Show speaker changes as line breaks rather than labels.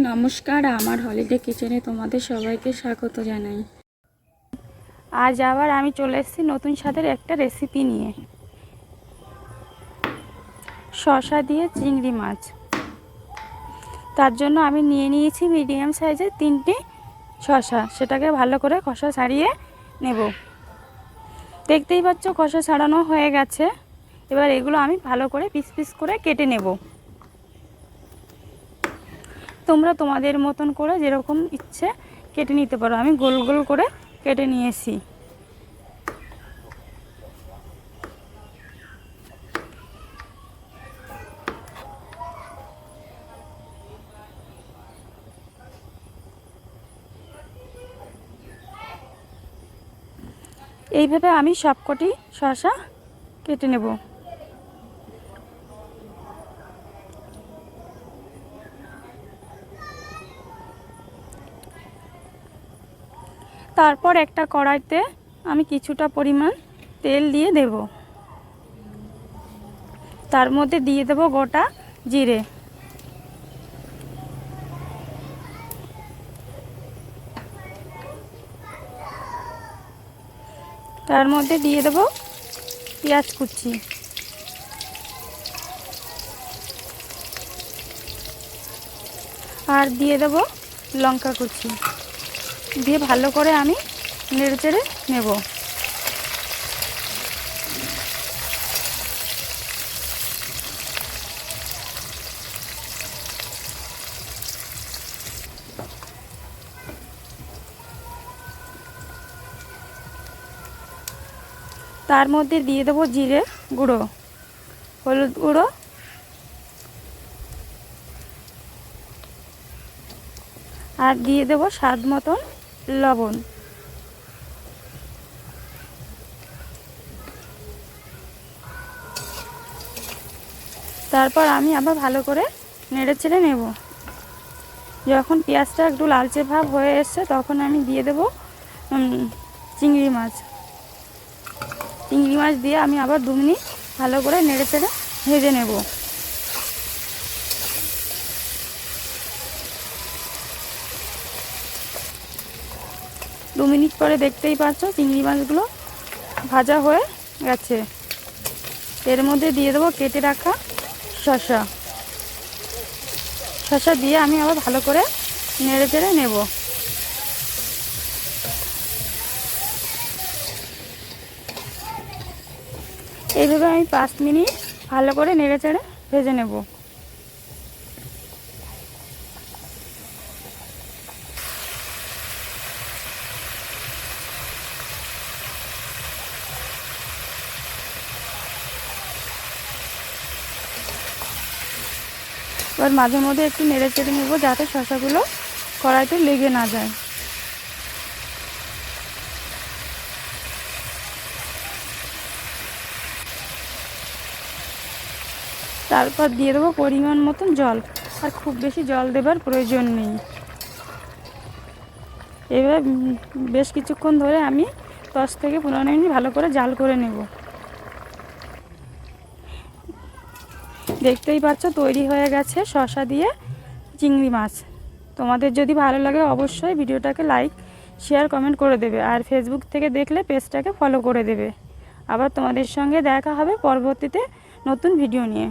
নমস্কার, আমার হলিডে কিচেনে তোমাদের সবাইকে স্বাগত জানাই। আজ আবার আমি চলে এসেছি নতুন স্বাদের একটা রেসিপি নিয়ে। শসা দিয়ে চিংড়ি মাছ। তার জন্য আমি নিয়ে নিয়েছি মিডিয়াম সাইজের 3টি শসা। সেটাকে ভালো করে খোসা ছাড়িয়ে নেব। দেখতেই পাচ্ছ খোসা ছাড়ানো হয়ে গেছে। এবার এগুলো আমি ভালো করে পিস পিস করে কেটে নেব। তোমরা তোমাদের মতন করে যেরকম ইচ্ছে কেটে নিতে পারো। আমি গোল গোল করে কেটে নিয়েছি। এইভাবে আমি সবকটি শসা কেটে নেব। তারপর একটা কড়াইতে আমি কিছুটা পরিমাণ তেল দিয়ে দেব। তার মধ্যে দিয়ে দেব গোটা জিরে, তার মধ্যে দিয়ে দেব পেঁয়াজ কুচি, আর দিয়ে দেব লঙ্কা কুচি। দিয়ে ভালো করে আমি নেড়ে চেড়ে নেব। তার মধ্যে দিয়ে দেব জিরে গুঁড়ো, হলুদ গুঁড়ো, আর দিয়ে দেব স্বাদ মতন লবণ। তারপর আমি আবার ভালো করে নেড়ে চেড়ে নেব। যখন পেঁয়াজটা একটু লালচে ভাব হয়ে এসছে তখন আমি দিয়ে দেব চিংড়ি মাছ। চিংড়ি মাছ দিয়ে আমি আবার 2 মিনিট ভালো করে নেড়ে চেড়ে ভেজে নেব। দু মিনিট পরে দেখতেই পাচ্ছ চিংড়ি মাছগুলো ভাজা হয়ে গেছে। এর মধ্যে দিয়ে দেবো কেটে রাখা শসা। শসা দিয়ে আমি আবার ভালো করে নেড়ে চেড়ে নেব। এইভাবে আমি 5 মিনিট ভালো করে নেড়ে চেড়ে ভেজে নেব। এবার মাঝে মধ্যে একটু নেড়ে চেড়ে নেব যাতে শসাগুলো কড়াইতে লেগে না যায়। তারপর দিয়ে দেবো পরিমাণ মতন জল, আর খুব বেশি জল দেবার প্রয়োজন নেই। এবার বেশ কিছুক্ষণ ধরে আমি 10 থেকে 15 মিনিট ভালো করে জাল করে নেব। দেখতেই পাচ্ছ তৈরি হয়ে গেছে শসা দিয়ে চিংড়ি মাছ। তোমাদের যদি ভালো লাগে অবশ্যই ভিডিওটাকে লাইক, শেয়ার, কমেন্ট করে দেবে। আর ফেসবুক থেকে দেখলে পেজটাকে ফলো করে দেবে। আবার তোমাদের সঙ্গে দেখা হবে পরবর্তীতে নতুন ভিডিও নিয়ে।